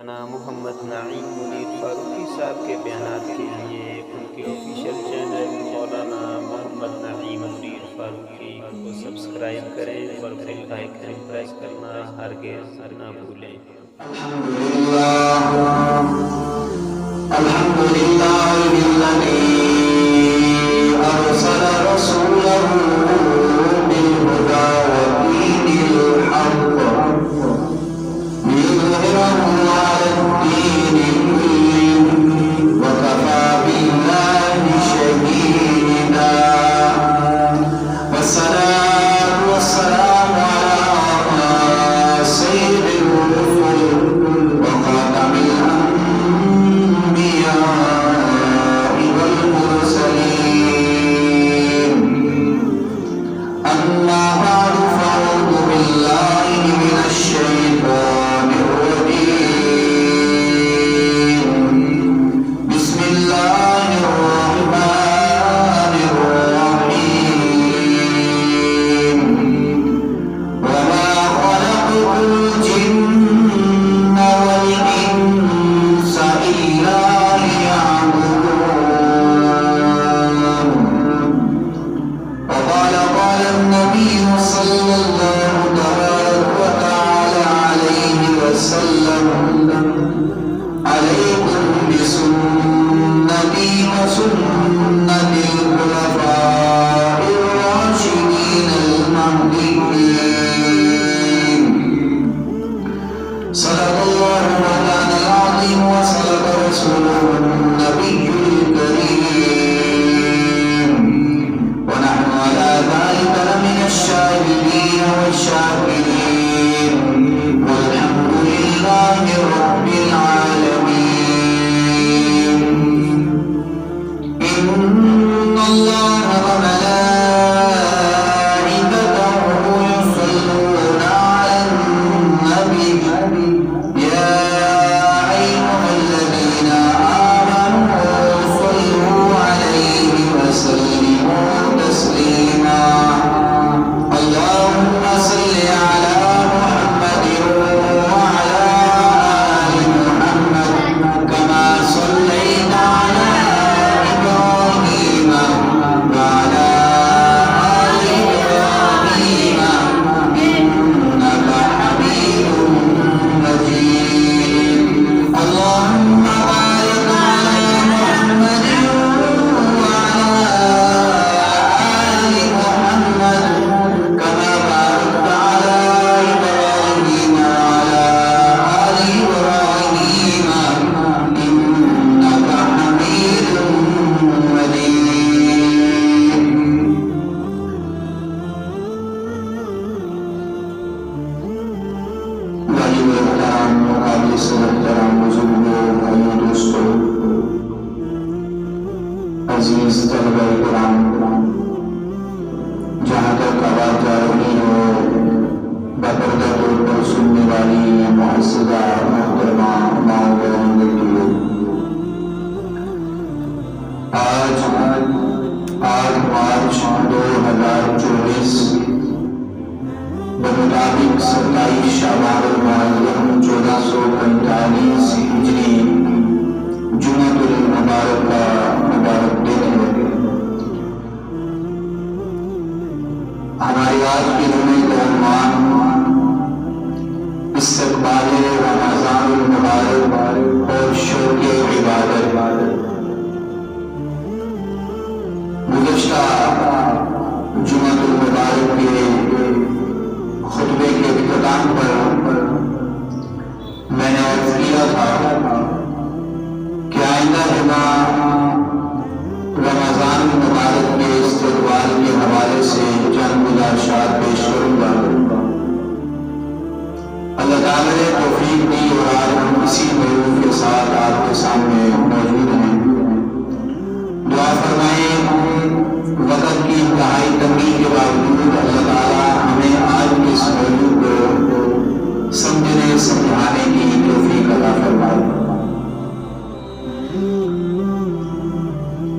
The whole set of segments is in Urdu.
محمد نعیم منیر فاروقی صاحب کے بیانات کے لیے ان کے آفیشیل چینل مولانا محمد نعیم منیر فاروقی کو سبسکرائب کریں اور بیل آئیکن پریس کرنا ہرگز نہ بھولیں۔ الحمدللہ الذی ارسل رسولہ بالہدی ودین الحق ليظهره على الدين كله وكفى بالله شهيدا والصلاة والسلام على سيد الرسل وخاتم الأنبياء والمرسلين أما بعد فأعوذ بالله من الشيطان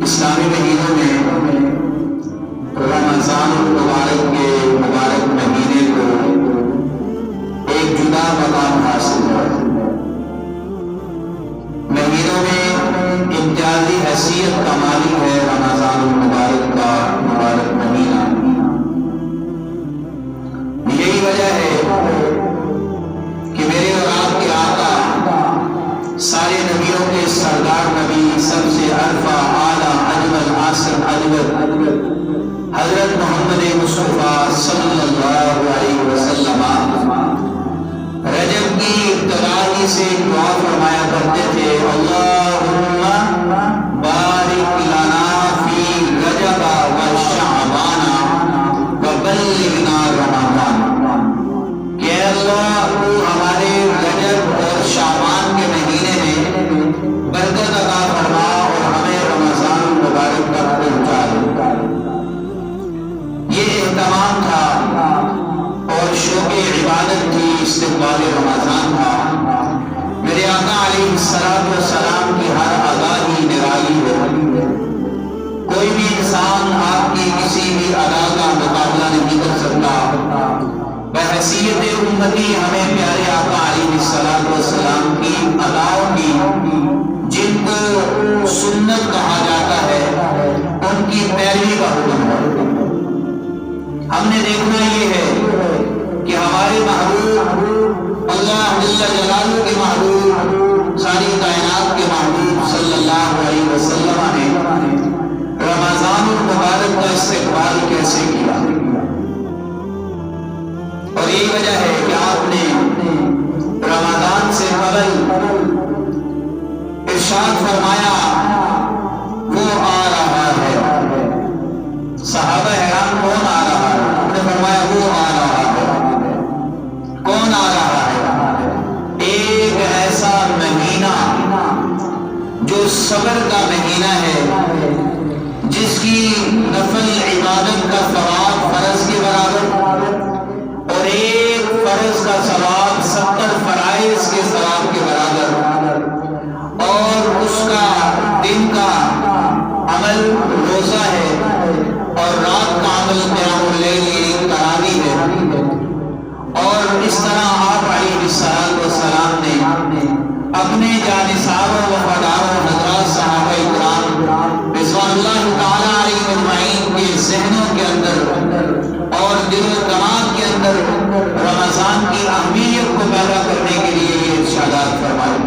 اسلامی مہینوں میں رمضان المبارک کے مبارک مہینے حیثیت کا مالک ہے رمضان المبارک کا مبارک مہینہ۔ یہی وجہ ہے کہ میرے اور آپ کے آقا سارے نبیوں کے سردار نبی، سب سے عرفہ اعلیٰ اجمل احسن اجمل حضرت محمد مصطفیٰ صلی اللہ علیہ وسلم رجب کی ابتدا ہی سے دعا فرمایا کرتے تھے، اللہم بارک لنا فی رجب و شعبان و بلغنا رمضان، کہ اللہ تو ہمارے رجب اور شعبان کے مہینے میں برکت عطا فرما اور ہمیں رمضان مبارک تک پہنچا دے۔ یہ اہتمام تھا اور شوق عبادت تھی، استقبال رمضان تھا۔ میرے آقا علیہ السلام کی ہر ادا ہی نرالی ہے، کوئی بھی انسان آپ کی کسی بھی ادا کا مقابلہ نہیں کر سکتا۔ بحیثیت امتی ہمیں پیارے آقا علیہ السلام کی اداؤں کی، جن کو سنت کہا جاتا ہے، ان کی پیروی کا حکم ہے۔ ہم نے دیکھنا یہ ہے کہ ہمارے محبوب اللہ جل جلالہ کے محبوب، ساری کائنات کے محبوب صلی اللہ علیہ وسلم نے رمضان المبارک کا استقبال کیسے کیا، اور یہی وجہ ہے کہ آپ نے رمضان سے قبل ارشاد فرمایا وہ آ رہا ہے۔ صحابہ حیران کون آ رہا ہے؟ آپ نے فرمایا وہ آ رہا ہے۔ کون آ رہا ہے؟ ایک ایسا مہینہ جو صبر کا مہینہ ہے، جس کی نفل عبادت کا ثواب فرض کے برابر اور ایک فرض کا ثواب 70 فرائض کے ثواب کے برابر، اور اس کا دن کا عمل روزہ ہے اور رات کا عمل قیام اللیل تراویح ہے۔ اور اس طرح آپ علیہ السلام نے اپنے جانثاروں وفاداروں حضرات صحابہ اکرام رضوان اللہ تعالی علیہم اجمعین کے ذہنوں کے اندر اور دل و دماغ کے اندر رمضان کی اہمیت کو پیدا کرنے کے لیے یہ ارشادات فرمائے،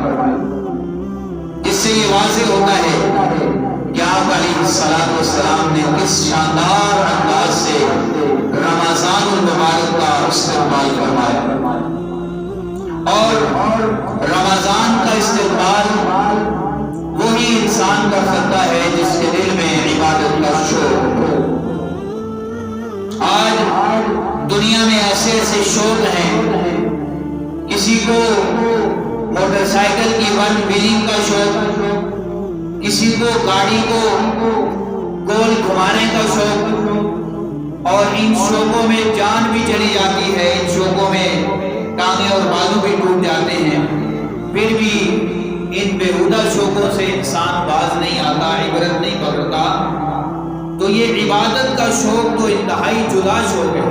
جس سے یہ واضح ہوتا ہے کہ آپ علیہ السلام نے کس شاندار انداز سے رمضان المبارک کا استقبال فرمایا۔ اور رمضان کا استقبال وہی انسان کر سکتا ہے جس کے دل میں عبادت کا شوق ہو۔ آج دنیا میں ایسے ایسے شوق ہیں، کسی کو موٹر سائیکل کی ون ویلنگ کا شوق، کسی کو گاڑی کو گول گھمانے کا شوق، اور ان شوقوں میں جان بھی چلی جاتی ہے، ان شوقوں میں ٹانگیں اور بازو بھی ٹوٹ جاتے ہیں، پھر بھی ان بیہودہ شوقوں سے انسان باز نہیں آتا، عبرت نہیں پکڑتا۔ تو یہ عبادت کا شوق تو انتہائی جدا شوق ہے۔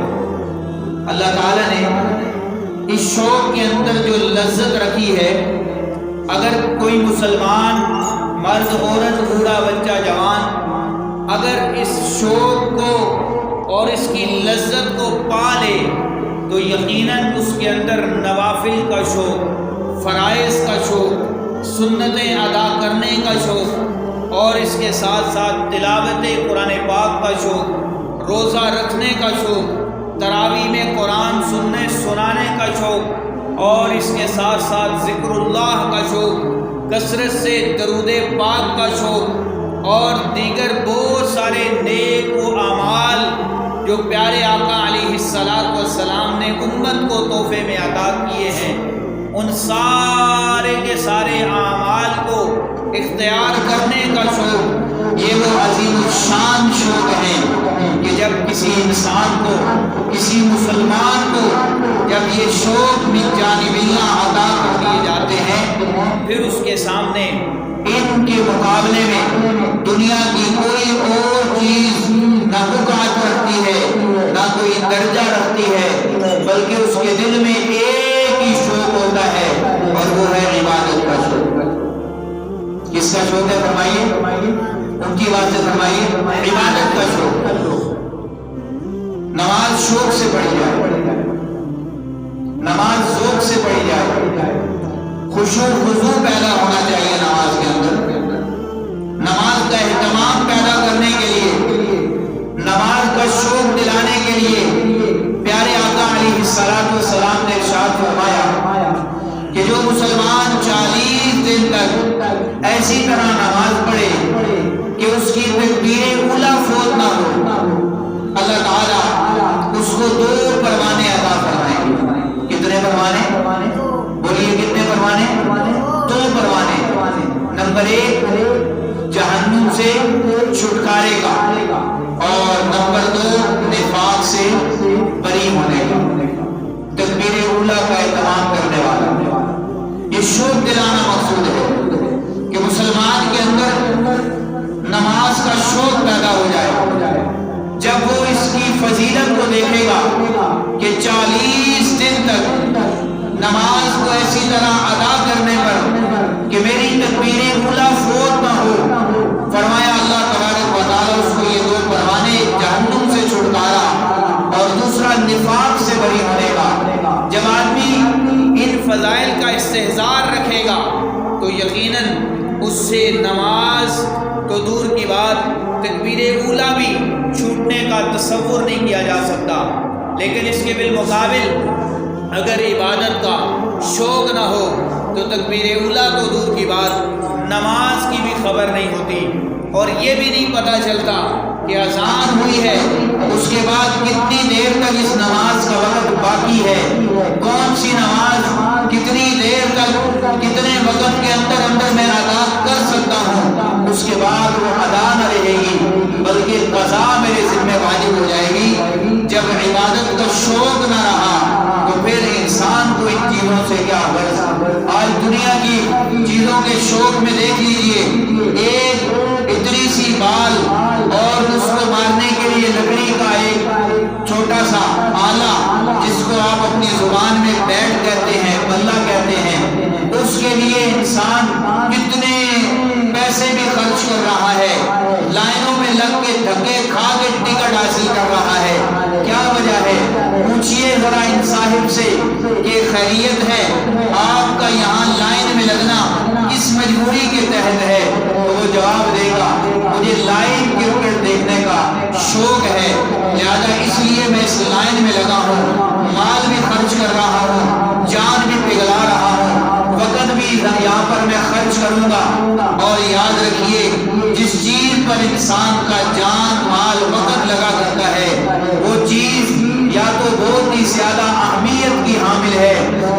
اللہ تعالیٰ نے اس شوق کے اندر جو لذت رکھی ہے، اگر کوئی مسلمان مرد عورت بوڑھا بچہ جوان اگر اس شوق کو اور اس کی لذت کو پا لے تو یقیناً اس کے اندر نوافل کا شوق، فرائض کا شوق، سنتیں ادا کرنے کا شوق، اور اس کے ساتھ ساتھ تلاوت قرآن پاک کا شوق، روزہ رکھنے کا شوق، تراویح میں قرآن سنانے کا شوق، اور اس کے ساتھ ساتھ ذکر اللہ کا شوق، کثرت سے درود پاک کا شوق، اور دیگر بہت سارے نیک و اعمال جو پیارے آقا علیہ السلام نے امت کو تحفے میں عطا کیے ہیں، ان سارے کے سارے اعمال کو اختیار کرنے کا شوق، یہ وہ عظیم الشان شوق ہے کہ جب کسی انسان کو، کسی مسلمان کو جب یہ شوق من جانب اللہ عطا کر دیے جاتے ہیں، پھر اس کے سامنے ان کے مقابلے میں دنیا کی کوئی اور چیز نہ بقعت رکھتی ہے، نہ کوئی درجہ رکھتی ہے، بلکہ اس کے دل میں ایک ہی شوق ہوتا ہے، اور وہ ہے عبادت کا شوق۔ کس کا شوق ہے فرمائیے؟ سچی بات سے فرمائیے عبادت کا شوق، نماز شوق سے پڑھی جائے، نماز ذوق سے پڑھی جائے، خشوع خضوع پیدا ہونا چاہیے نماز کے اندر، نماز کا اہتمام پیدا کرنے کے لیے، نماز کا شوق دلانے کے لیے پیارے آقا علیہ السلام نے ارشاد فرمایا کہ جو مسلمان 40 دن تک ایسی طرح نماز پڑھے کہ اس کی تکبیر اولیٰ فوت نہ ہو، اللہ تعالیٰ اس کو 2 پروانے عطا فرمائیں گے۔ کتنے پروانے؟ بولیے کتنے پروانے؟ 2 پروانے۔ نمبر 1 جہنم سے چھٹکارے کا، اور نمبر 2 نفاق سے بری ہونے کا، تکبیر اولیٰ کا اہتمام کرنے والا۔ یہ شوق دلانا مقصود ہے کہ مسلمان کے اندر نماز کا شوق پیدا ہو جائے۔ جب وہ اس کی فضیلت کو دیکھے گا کہ 40 دن تک نماز کو ایسی طرح ادا کرنے پر کہ میری تکبیر اولیٰ فوت نہ ہو، فرمایا اللہ تبارک و تعالیٰ اس کو یہ 2 پروانے، جہنم سے چھٹکارا اور دوسرا نفاق سے بری ہونے کا۔ جب آدمی ان فضائل کا استحضار رکھے گا تو یقیناً اس سے نماز تو دور کی بات تکبیر اولیٰ بھی چھوٹنے کا تصور نہیں کیا جا سکتا۔ لیکن اس کے بالمقابل اگر عبادت کا شوق نہ ہو تو تکبیر اولیٰ تو دور کی بات نماز کی بھی خبر نہیں ہوتی، اور یہ بھی نہیں پتہ چلتا کہ اذان ہوئی ہے اس کے بعد کتنی دیر تک اس نماز کا وقت باقی ہے، کون سی نماز کتنی دیر تک کتنے وقت کے اندر میں ادا کر سکتا ہوں، اس کے بعد وہ ادا نہ رہے گی بلکہ قضا میرے ذمہ واجب ہو جائے گی۔ جب عبادت کا شوق نہ رہا تو پھر انسان کو ان چیزوں سے کیا غرض۔ آج دنیا کی چیزوں کے شوق میں دیکھ لیجئے، ایک اتنی سی بال اور اس کو مارنے کے لیے لکڑی کا ایک چھوٹا سا آلہ جس کو آپ اپنی زبان میں بیٹ کہتے ہیں، بلہ کہتے ہیں، اس کے لیے انسان کتنے پیسے بھی خرچ کر رہا ہے، لائنوں میں لگ کے دھکے کھا کے ٹکٹ حاصل کر رہا ہے۔ کیا وجہ ہے؟ پوچھئے ذرا ان صاحب سے کہ خیریت ہے آپ کا یہاں لائن میں لگنا کس مجبوری کے تحت ہے؟ تو وہ جواب دے گا مجھے لائیو کرکٹ دیکھنے کا شوق ہے، لہذا اس لیے میں اس لائن میں لگا ہوں، مال بھی خرچ کر رہا ہوں، جان بھی پگھلا رہا ہوں، وقت بھی یہاں پر میں خرچ کروں گا۔ اور یاد رکھیے جس چیز پر انسان کا جان مال وقت لگا کرتا ہے وہ چیز یا تو بہت ہی زیادہ اہمیت کی حامل ہے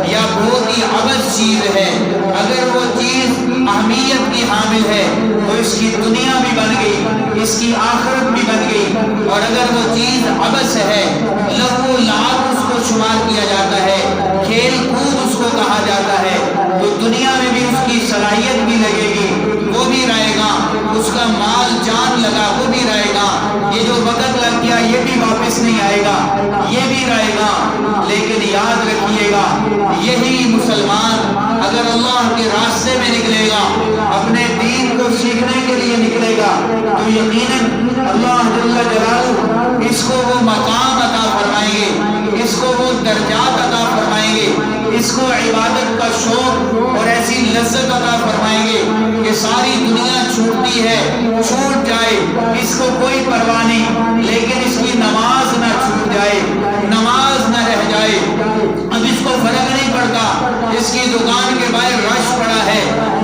یا بہت ہی عبث چیز ہے۔ اگر وہ چیز اہمیت کی حامل ہے تو اس کی دنیا بھی بن گئی، اس کی آخرت بھی بن گئی، اور اگر وہ چیز عبث ہے، لغو و لعب اس کو شمار کیا جاتا ہے، کھیل کود اس کو کہا جاتا ہے، تو دنیا میں بھی اس کی صلاحیت بھی لگے گی، وہ بھی رہے گا، اس کا مال جان لگا وہ بھی رہے گا، یہ جو وقت لگ گیا یہ بھی واپس نہیں آئے گا، یہ بھی رہے گا۔ لیکن یاد رکھیے گا یہی مسلمان اگر اللہ کے راستے میں نکلے گا، اپنے دین کو سیکھنے کے لیے نکلے گا، تو یقیناً اللہ جل جلالہ اس کو وہ مقام عطا فرمائیں گے، اس کو وہ درجات عطا فرمائیں گے، اس کو عبادت کا شوق اور ایسی لذت عطا فرمائیں گے کہ ساری دنیا چھوٹتی ہے چھوٹ جائے، اس کو کوئی پرواہ نہیں، لیکن اس کی نماز نہ چھوٹ جائے، نماز نہ رہ جائے۔ اب اس کو فرق نہیں پڑتا اس کی دکان کے باہر رش پڑا ہے،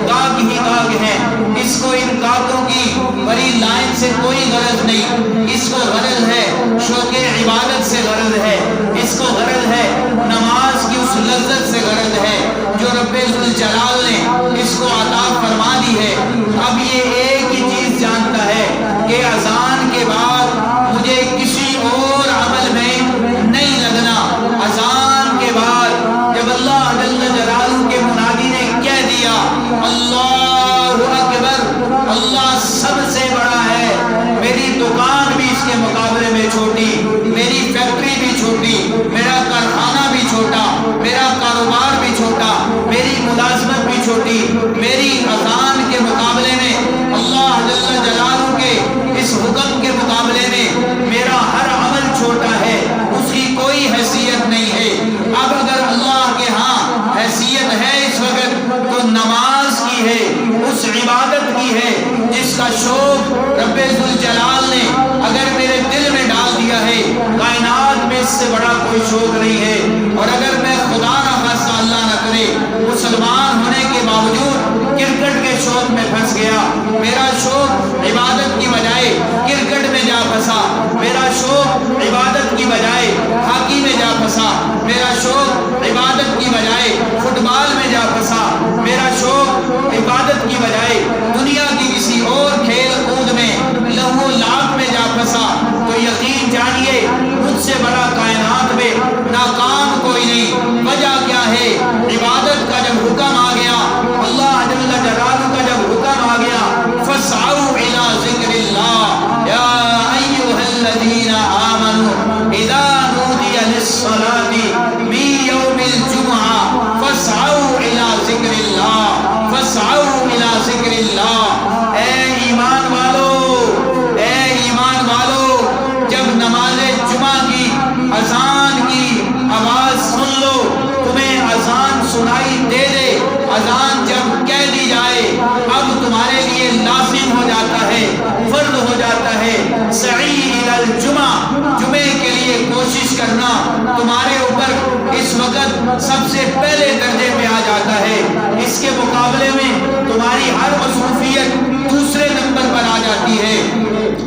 گاہک ہی گاہک ہیں، اس کو ان گاہکوں کی بڑی لائن سے کوئی غرض نہیں، اس کو غرض ہے شوق عبادت سے غرض ہے، اس کو غرض ہے نماز کی اس لذت سے غرض ہے جو رب ذوالجلال نے اس کو عطا فرما دی ہے۔ اب یہ ایک ہی چیز جانتا ہے کہ اذان کے بعد مجھے کسی اور عمل میں نہیں لگنا۔ اذان کے بعد جب اللہ جل جلالہ کے منادی نے کہہ دیا اللہ اکبر، اللہ سب سے بڑا ہے، میری دکان بھی اس کے مقابلے میں چھوٹی، میری فیکٹری بھی چھوٹی، میرا کارخانہ بھی چھوٹا، میرا کاروبار بھی چھوٹا، میری ملازمت بھی چھوٹی، میری اذان کے مقابلے میں اللہ جل جلالہ کے نماز کی ہے، اس عبادت کی ہے جس کا شوق رب ذوالجلال نے اگر میرے دل میں ڈال دیا ہے، کائنات میں اس سے بڑا کوئی شوق نہیں ہے۔ اور اگر میں خدا نہ خواستہ اللہ نہ کرے مسلمان ہونے کے باوجود کرکٹ کے شوق میں پھنس گیا، میرا شوق عبادت کی بجائے کرکٹ میں جا پھنسا، میرا شوق عبادت کی بجائے ہاکی میں جا پھنسا، میرا شوق عبادت کی بجائے فٹ بال میں جا پھنسا، میرا شوق عبادت کی بجائے دنیا کی کسی اور کھیل کود میں لہو لعب میں جا پھنسا، تو یقین جانیے مجھ سے بڑا کائنات میں ناکام کوئی نہیں۔ وجہ کیا ہے؟ عبادت کا جب حکم آ گیا، اللہ جل جلالہ کا جب حکم آ گیا، فاسعوا الی ذکر اللہ یا ایھا الذین آمنوا اذا نودی للصلاۃ من یوم الجمعہ فاسعوا الی ذکر اللہ، فاسعوا الی ذکر اللہ۔ اے ایمان والو، اے ایمان والو، جب نماز جمعہ کی اذان کی آواز سن لو، تمہیں اذان سنائی دے دے، اذان جب کہہ دی جائے اب تمہارے لیے لازم ہو جاتا ہے، فرض ہو جاتا ہے، سعی الی الجمعہ، جمعے کے لیے کوشش کرنا تمہارے اوپر اس وقت سب سے پہلے درجے پہ آ جاتا ہے۔ اس کے مقابلے میں تمہاری ہر مصروفیت دوسرے نمبر پر آ جاتی ہے۔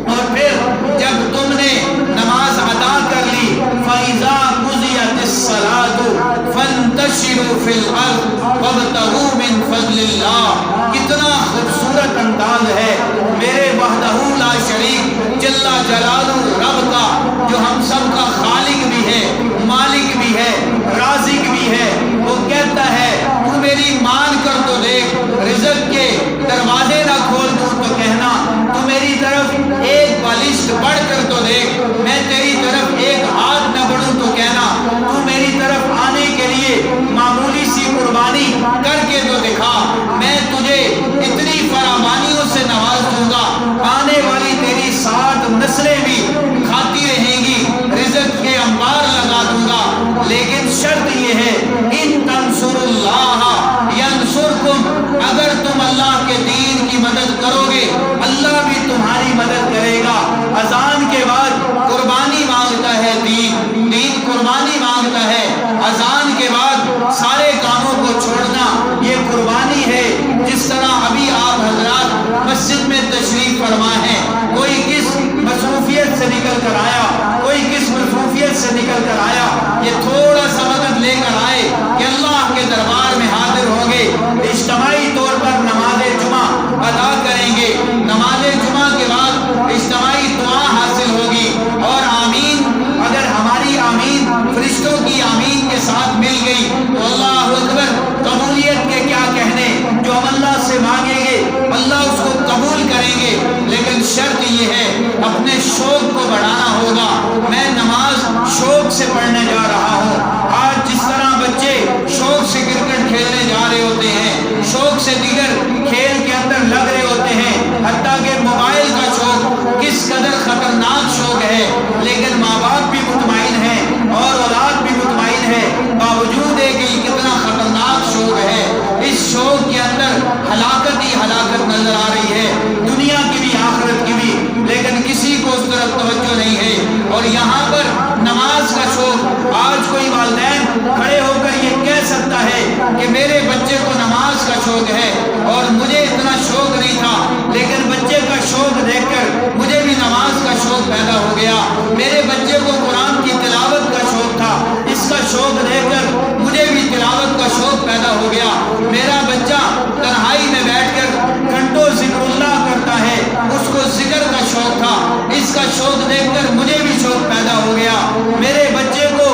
اور پھر جب تم نے نماز ادا کر لی، فَإِذَا قُضِيَتِ الصَّلَاةُ فَانتَشِرُوا فِي الْأَرْضِ وَابْتَغُوا مِنْ فَضْلِ اللَّهِ۔ کتنا خوبصورت انداز ہے میرے وحدہ لا شریک جل جلالہ رب کا، جو ہم سب کا خالق بھی ہے، مالک بھی ہے، رازق بھی ہے۔ وہ کہتا ہے تو میری مان کر تو دیکھ، رزق کے دروازے نہ کھول دوں تو کہنا، تو میری طرف ایک بالشت بڑھ کر تو دیکھ، میں تیری طرف ایک ہاتھ نہ بڑھوں تو کہنا، تو میری طرف آنے کے لیے معمولی سی قربانی کر کے تو دکھا، میں تجھے اتنی فراوانیوں سے نواز دوں گا، آنے والی تیری 60 نسلیں بھی کھاتی رہیں گی، رزق کے انبار لگا دوں گا۔ لیکن شرط یہ ہے ان تنصر اللہ ینصرکم، اگر تم اللہ کے دین کی مدد کرو گے اللہ بھی تمہاری مدد کرے گا۔ اذان کے بعد قربانی مانگتا ہے دین، دین قربانی مانگتا ہے۔ اذان کے بعد سارے کاموں کو چھوڑنا یہ قربانی ہے۔ جس طرح ابھی آپ حضرات مسجد میں تشریف فرما ہے، کوئی کس مصروفیت سے نکل کر آیا، کوئی کس مصروفیت سے نکل کر آیا، یہ تھوڑا سا وقت لے کر آئے کہ اللہ کے دربار میں حاضر ہوں گے، اجتماعی طور پر نماز جمعہ ادا کریں گے، نماز جمعہ کے بعد اجتماعی دعا حاصل ہوگی، اور آمین اگر ہماری آمین فرشتوں کی آمین کے ساتھ مل گئی تو اللہ اکبر، قبولیت کے کیا کہنے، جو ہم اللہ سے مانگیں گے اللہ اس کو قبول کریں گے۔ لیکن شرط یہ ہے اپنے شوق کو بڑھانا ہوگا۔ میں نماز شوق سے پڑھنے جا رہا ہوں۔ آج جس طرح بچے شوق سے کرکٹ کھیلنے جا رہے ہوتے ہیں، شوق سے دیگر کھیل کے اندر لگ رہے ہوتے ہیں، حتیٰ کہ موبائل کا شوق کس قدر خطرناک شوق ہے، لیکن ماں باپ بھی مطمئن ہیں اور اولاد بھی مطمئن ہے، باوجود ہے کہ یہ کتنا خطرناک شوق ہے۔ اس شوق کے اندر ہلاکت ہی ہلاکت نظر آ رہی ہے، دنیا کی بھی آخرت کی بھی، لیکن کسی کو اس طرف توجہ نہیں ہے۔ اور یہاں پر نماز کا شوق، آج کوئی والدین کھڑے ہو کر یہ کہہ سکتا ہے کہ میرے بچے کو نماز کا شوق ہے اور مجھے اتنا شوق نہیں تھا، لیکن بچے کا شوق دیکھ کر مجھے بھی نماز کا شوق پیدا ہو گیا۔ میرے بچے کو قرآن کی تلاوت کا شوق تھا، اس کا شوق دیکھ کر مجھے بھی تلاوت کا شوق پیدا ہو گیا۔ میرا بچہ تنہائی میں بیٹھ کر گھنٹوں ذکر اللہ کرتا ہے، اس کو ذکر کا شوق تھا، اس کا شوق دیکھ کر مجھے بھی شوق پیدا ہو گیا۔ میرے بچے کو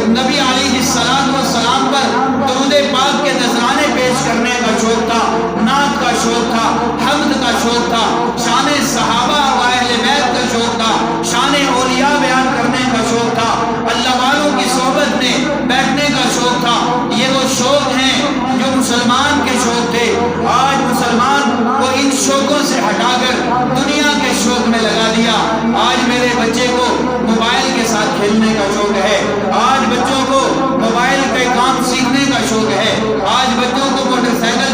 نبی علیہ السلام پر درود پاک کے نذرانے پیش کرنے کا شوق تھا، نعت کا شوق تھا، حمد کا شوق تھا، شان صحابہ و اہل بیت کا شوق تھا، شان اولیاء بیان کرنے کا شوق تھا، اللہ والوں کی صحبت میں بیٹھنے کا شوق تھا۔ یہ وہ شوق ہیں جو مسلمان کے شوق تھے۔ آج مسلمان کو ان شوقوں سے ہٹا کر دنیا کے شوق میں لگا دیا۔ آج میرے بچے کو موبائل کے ساتھ کھیلنے کا شوق ہے، آج بچوں کو موبائل کے کام سیکھنے کا شوق ہے، آج بچوں کو موٹر سائیکل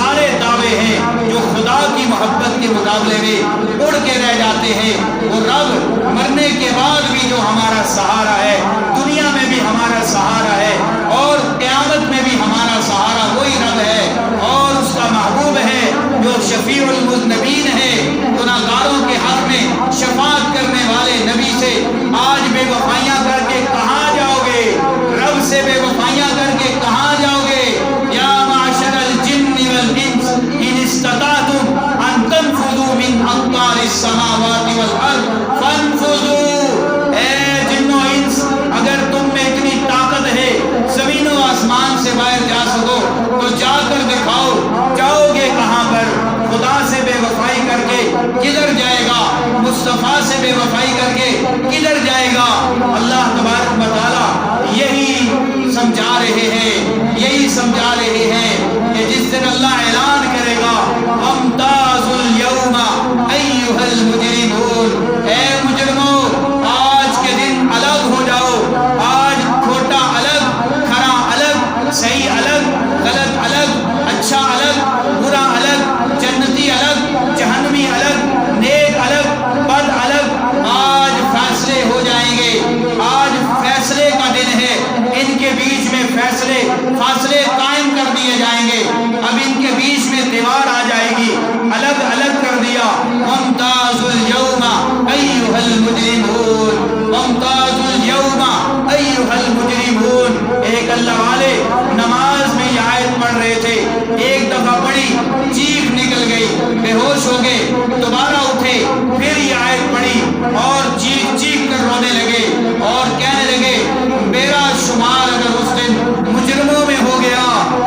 سارے دعوے ہیں جو خدا کی محبت کے مقابلے میں اڑ کے رہ جاتے ہیں، وہ رب مرنے کے بعد بھی جو ہمارا سہارا ہے، دنیا میں بھی ہمارا سہارا ہے اور قیامت میں بھی ہمارا سہارا وہی رب ہے اور اس کا محبوب ہے جو شفیع المذنبین ہے، گناہگاروں کے حق میں شفاعت کرنے والے نبی سے آج بے وفائیاں کر کے کہاں جاؤ گے؟ رب سے بے وفائیاں کر کے کہاں جاؤ گے؟ یا معشر الجن والانس ان استطعتم ان تنفذوا من اقطار السماوات والارض فانفذوا، اے جن و انس اگر تم میں اتنی طاقت ہے زمین و آسمان سے باہر جا سکو تو جا کر دکھاؤ، جاؤ گے کہاں پر؟ خدا سے بے وفائی کر کے کدھر جائے گا؟ مصطفیٰ سے بے وفائی کر کے کدھر جائے گا؟ اللہ تبارک و تعالی یہی سمجھا رہے ہیں، یہی سمجھا رہے ہیں کہ جس دن اللہ اعلان کرے گا وامتازوا اليوم ایھا المجرمون، اے مجرموں آج کے دن الگ ہو جاؤ، آج کھوٹا الگ، کھرا الگ، صحیح الگ، غلط الگ، اچھا الگ، برا الگ، جنتی الگ، جہنمی الگ، نیک الگ، بد الگ، آج فیصلے ہو جائیں گے، آج فیصلے کا دن ہے، ان کے بیچ میں فاصلے قائم کر دیے جائیں گے، اب ان کے بیچ میں دیوار آ جائے گی، الگ الگ کر دیا، وامتازوا اليوم ایھا المجرمون، وامتازوا اليوم ایھا المجرمون۔ ایک اللہ والے نماز میں یہ آیت پڑھ رہے تھے، ایک دفعہ پڑھی، چیخ نکل گئی، بے ہوش ہو گئے، دوبارہ اٹھے، پھر یہ آیت پڑھی اور چیخ چیخ کر رونے لگے اور کہنے لگے میرا شمار اگر اس دن مجرموں میں ہو گیا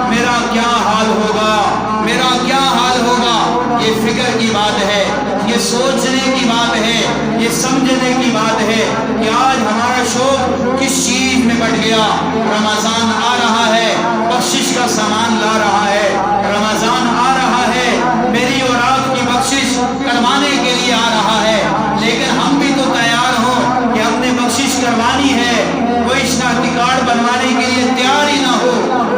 میرا کیا حال ہوگا، میرا کیا حال ہوگا۔ یہ فکر کی بات ہے، یہ سوچنے کی بات ہے، یہ سمجھنے کی بات ہے کہ آج ہمارا شوق کس چیز میں بٹ گیا۔ رمضان آ رہا ہے، بخشش کا سامان لا رہا ہے، رمضان آ رہا ہے، میری اور آپ کی بخشش کروانے کے لیے آ رہا ہے، لیکن ہم بھی تو تیار ہوں کہ ہم نے بخشش کروانی ہے۔ کوئی شناختی کارڈ بنوانے کے لیے تیار ہی نہ ہو،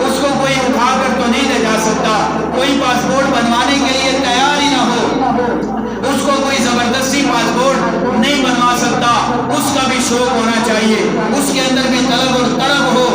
اس کو کوئی اٹھا کر تو نہیں لے جا سکتا، کوئی پاسپورٹ بنوانے کے لیے تیار ہی نہ ہو، اس کو کوئی زبردستی پاسپورٹ نہیں بنوا سکتا، اس کا بھی شوق ہونا چاہیے، اس کے اندر بھی طلب اور طلب ہو۔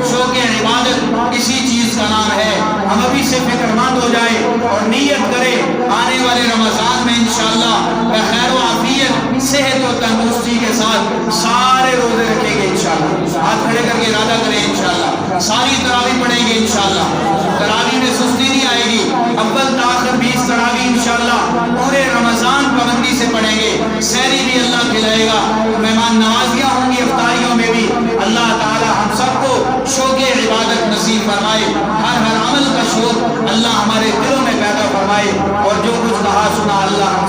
شوق عبادت اسی چیز کا نام ہے۔ ہم ابھی سے فکر مند ہو جائیں اور نیت کریں آنے والے رمضان میں انشاءاللہ بخیر و عافیت، صحت و تندرستی کے ساتھ سارے روزے رکھیں گے انشاءاللہ، ہاتھ کھڑے کر کے ارادہ کریں انشاءاللہ، ساری تراویح پڑھیں گے انشاءاللہ، تراویح میں سستی نہیں آئے گی، اول تا آخر 20 تراویح انشاءاللہ پورے رمضان پابندی سے پڑھیں گے، سحری بھی اللہ کھلائے گا، مہمان نوازیاں ہوں گی افطاریوں میں بھی۔ اللہ تعالی ہم سب کو شوق عبادت نصیب فرمائے، ہر عمل کا شوق اللہ ہمارے دلوں میں پیدا فرمائے، اور جو کچھ کہا سنا اللہ